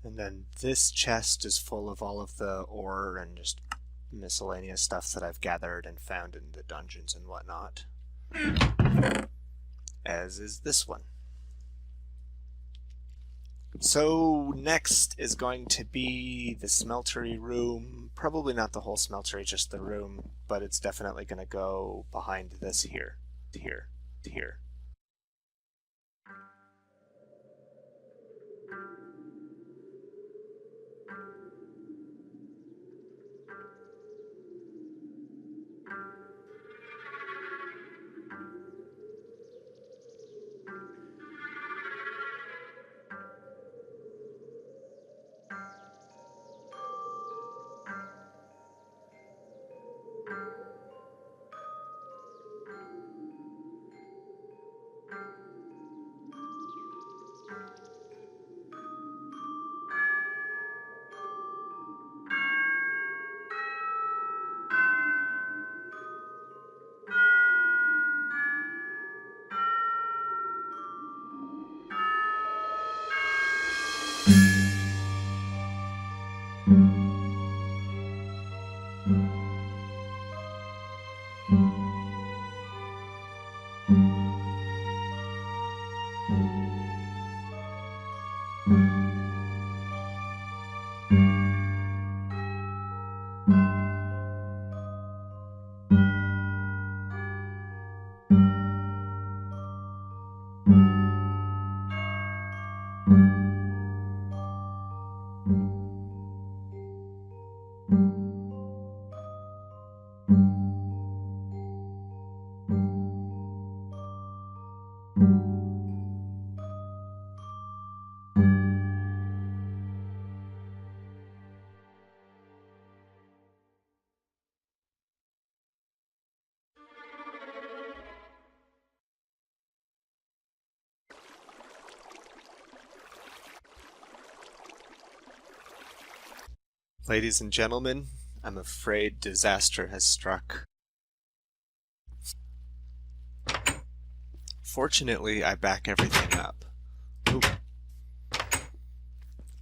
And then this chest is full of all of the ore and just miscellaneous stuff that I've gathered and found in the dungeons and whatnot. As is this one. So next is going to be the smeltery room. Probably not the whole smeltery, just the room, but it's definitely going to go behind this here. Ladies and gentlemen, I'm afraid disaster has struck. Fortunately, I back everything up. Ooh.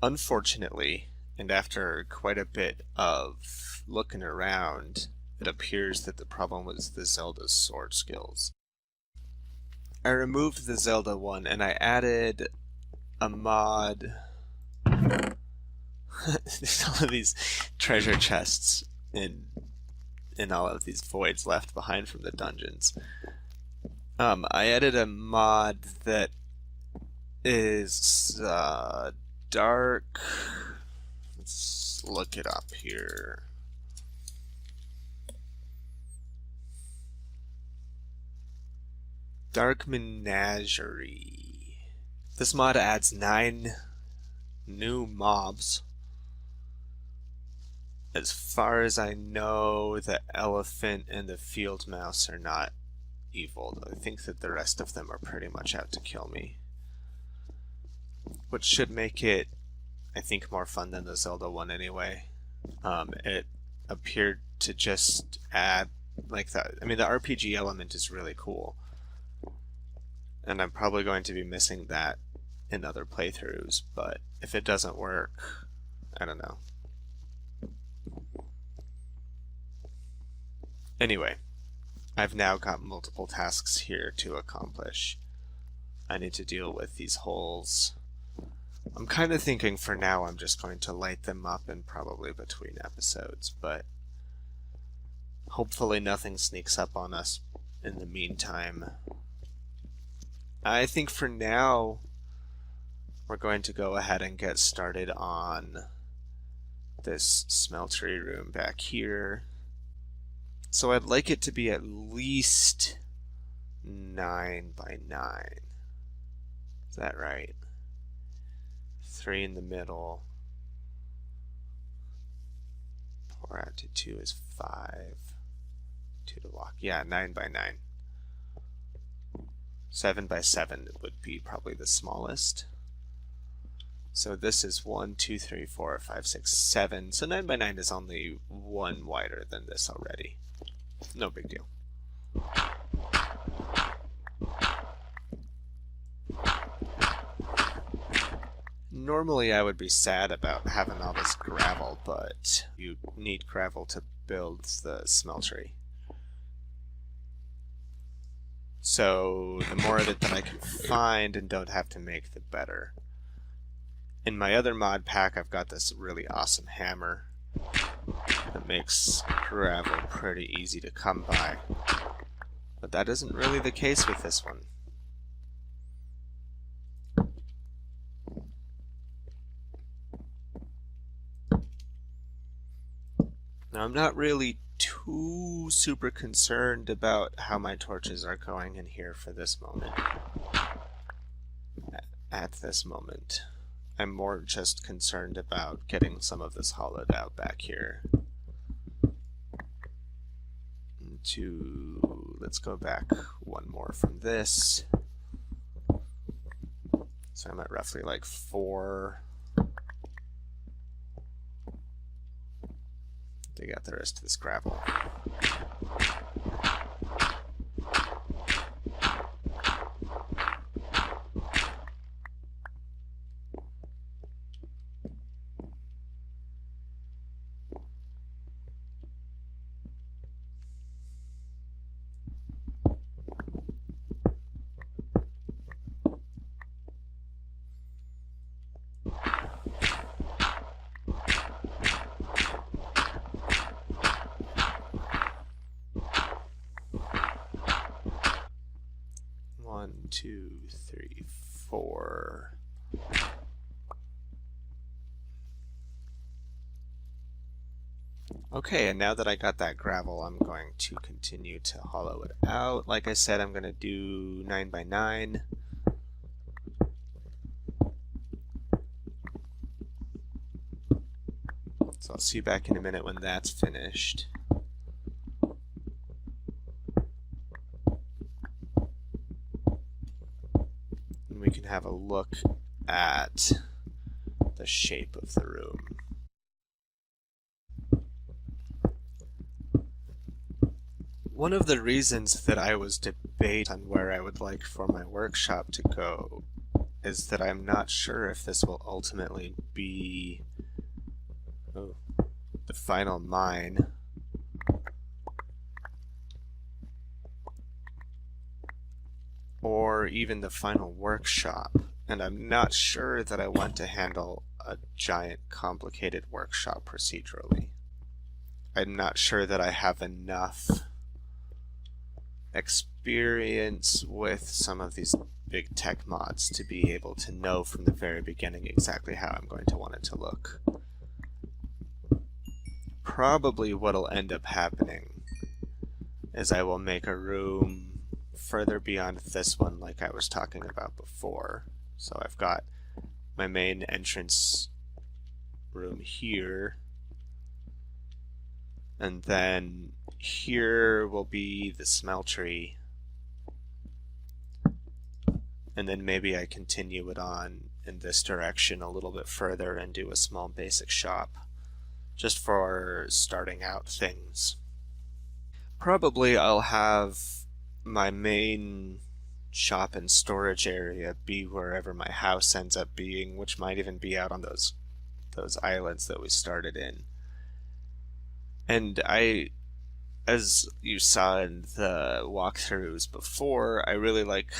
Unfortunately, and after quite a bit of looking around, it appears that the problem was the Zelda's sword skills. I removed the Zelda one and I added a mod. There's all of these treasure chests in all of these voids left behind from the dungeons. I added a mod that is dark. Let's look it up here. Dark Menagerie. This mod adds 9 new mobs. As far as I know, the elephant and the field mouse are not evil. I think that the rest of them are pretty much out to kill me. Which should make it, I think, more fun than the Zelda one anyway. It appeared to just add, like, that. I mean, the RPG element is really cool. And I'm probably going to be missing that in other playthroughs, but if it doesn't work, I don't know. Anyway, I've now got multiple tasks here to accomplish. I need to deal with these holes. I'm kind of thinking for now I'm just going to light them up and probably between episodes, but hopefully nothing sneaks up on us in the meantime. I think for now we're going to go ahead and get started on this smeltery room back here. So I'd like it to be at least 9 by 9. Is that right? 3 in the middle. 4 out to 2 is 5. 2 to walk. Yeah, 9 by 9. 7 by 7 would be probably the smallest. So this is 1, 2, 3, 4, 5, 6, 7. So 9 by 9 is only 1 wider than this already. No big deal. Normally I would be sad about having all this gravel, but you need gravel to build the smeltery. So the more of it that I can find and don't have to make, the better. In my other mod pack, I've got this really awesome hammer that makes gravel pretty easy to come by. But that isn't really the case with this one. Now, I'm not really too super concerned about how my torches are going in here for this moment. At this moment. I'm more just concerned about getting some of this hollowed out back here. Let's go back one more from this. So I'm at roughly like 4. Dig out the rest of this gravel. One, two, three, 4. Okay, and now that I got that gravel, I'm going to continue to hollow it out. Like I said, I'm going to do 9 by 9. So I'll see you back in a minute when that's finished. And we can have a look at the shape of the room. One of the reasons that I was debating on where I would like for my workshop to go is that I'm not sure if this will ultimately be the final mine. Or even the final workshop. And I'm not sure that I want to handle a giant complicated workshop procedurally. I'm not sure that I have enough experience with some of these big tech mods to be able to know from the very beginning exactly how I'm going to want it to look. Probably what'll end up happening is I will make a room further beyond this one like I was talking about before. So I've got my main entrance room here, and then here will be the smeltery, and then maybe I continue it on in this direction a little bit further and do a small basic shop just for starting out things. Probably I'll have my main shop and storage area be wherever my house ends up being, which might even be out on those islands that we started in. And as you saw in the walkthroughs before, I really like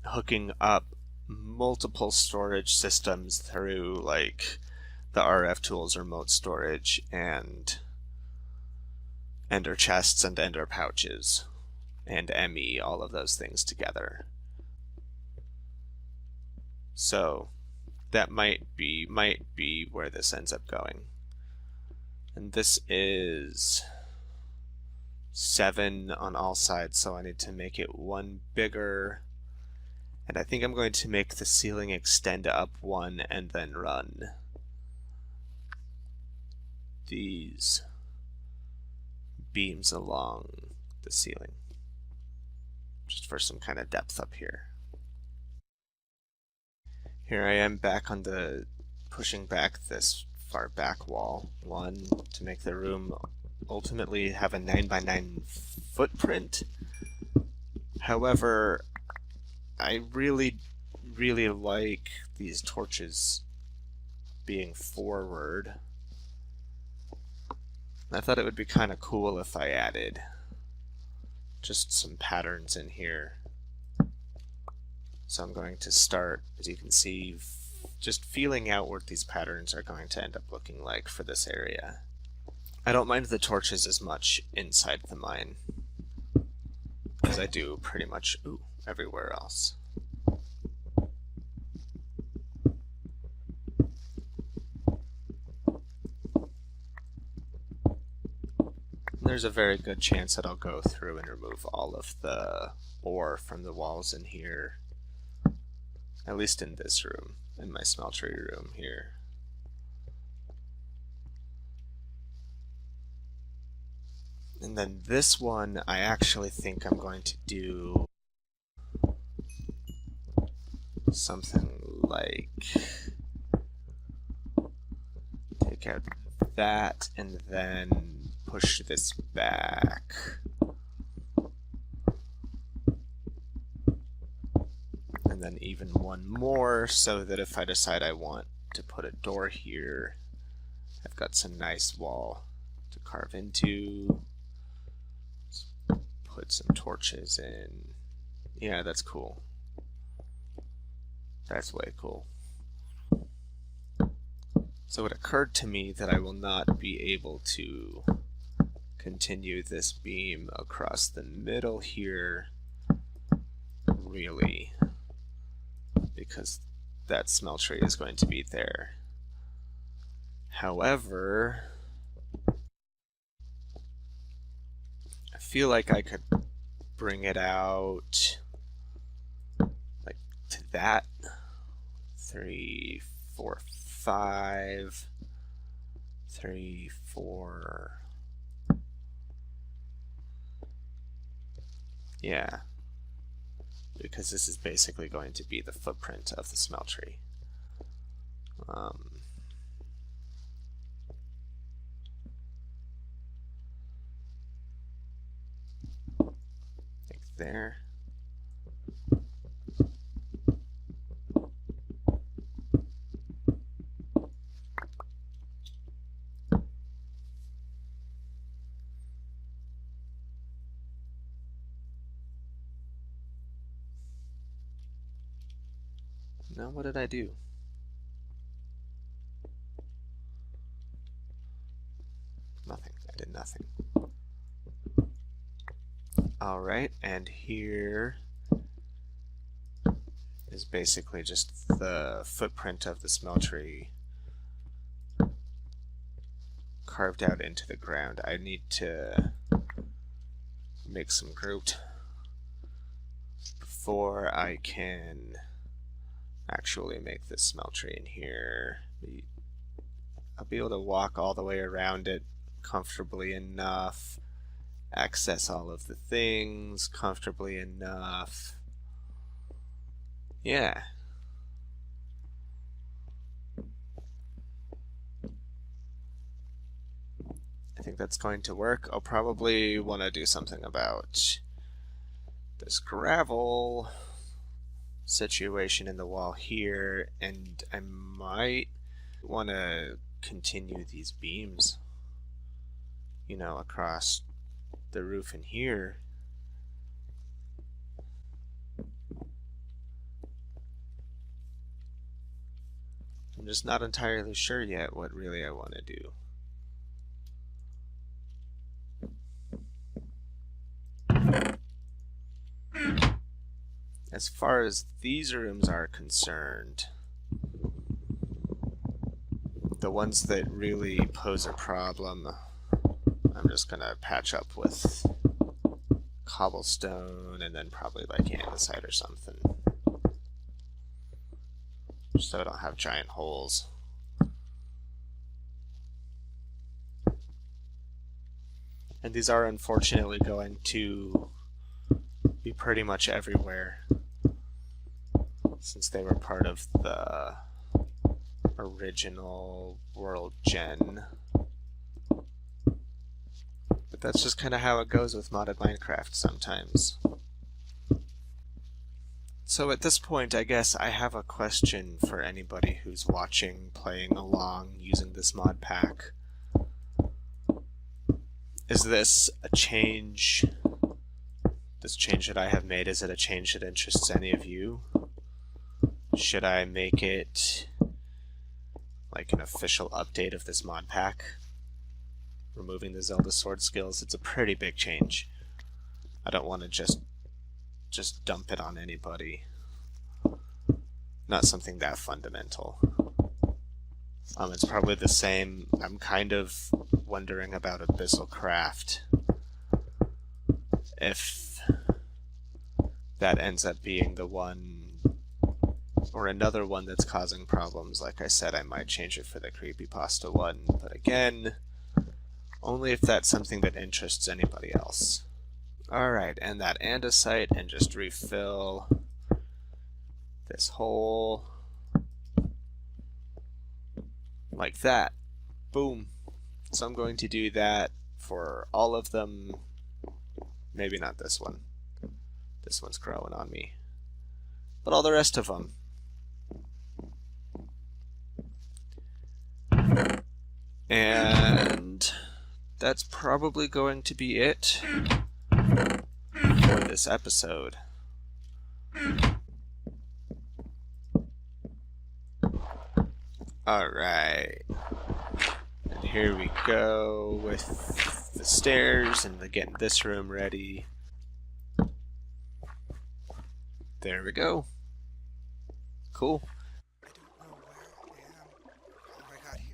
hooking up multiple storage systems through like the RF tools remote storage and ender chests and ender pouches and ME, all of those things together. So that might be where this ends up going. And this is 7 on all sides, so I need to make it 1 bigger. And I think I'm going to make the ceiling extend up 1 and then run these beams along the ceiling, just for some kind of depth up here. Here I am back on the pushing back this far back wall, 1 to make the room ultimately have a 9 by 9 footprint. However, I really like these torches being forward. I thought it would be kind of cool if I added just some patterns in here. So I'm going to start, as you can see, just feeling out what these patterns are going to end up looking like for this area. I don't mind the torches as much inside the mine as I do pretty much everywhere else. There's a very good chance that I'll go through and remove all of the ore from the walls in here, at least in this room, in my smeltery room here. And then this one, I actually think I'm going to do something like take out that and then push this back. And then even one more, so that if I decide I want to put a door here, I've got some nice wall to carve into. Let's put some torches in. Yeah, that's cool. That's way cool. So it occurred to me that I will not be able to continue this beam across the middle here, really, because that smeltery is going to be there. However, I feel like I could bring it out like to that. 3, 4, 5, 3, 4. Yeah, because this is basically going to be the footprint of the smeltery. Like there. Now what did I do? Nothing. I did nothing. Alright, and here is basically just the footprint of the smeltery carved out into the ground. I need to make some grout before I can actually make this smeltery in here. I'll be able to walk all the way around it comfortably enough, access all of the things comfortably enough. Yeah. I think that's going to work. I'll probably want to do something about this gravel situation in the wall here, and I might want to continue these beams, you know, across the roof in here. I'm just not entirely sure yet what really I want to do. As far as these rooms are concerned, the ones that really pose a problem, I'm just going to patch up with cobblestone and then probably like andesite or something, so I don't have giant holes. And these are unfortunately going to be pretty much everywhere, since they were part of the original world gen. But that's just kind of how it goes with modded Minecraft sometimes. So at this point, I guess I have a question for anybody who's watching, playing along, using this mod pack. Is this a change, this change that I have made, is it a change that interests any of you? Should I make it like an official update of this mod pack? Removing the Zelda sword skills, it's a pretty big change. I don't want to just dump it on anybody. Not something that fundamental. It's probably the same. I'm kind of wondering about Abyssal Craft. If that ends up being the one, or another one that's causing problems, like I said, I might change it for the Creepypasta one. But again, only if that's something that interests anybody else. Alright, and that andesite, and just refill this hole like that. Boom. So I'm going to do that for all of them. Maybe not this one. This one's growing on me. But all the rest of them. And that's probably going to be it for this episode. Alright. And here we go with the stairs and getting this room ready. There we go. Cool.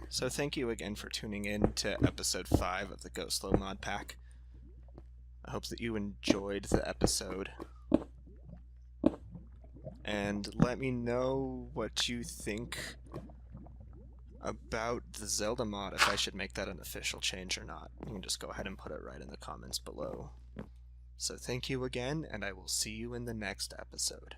So thank you again for tuning in to episode 5 of the Gocleau Modpack. I hope that you enjoyed the episode. And let me know what you think about the Zelda mod, if I should make that an official change or not. You can just go ahead and put it right in the comments below. So thank you again, and I will see you in the next episode.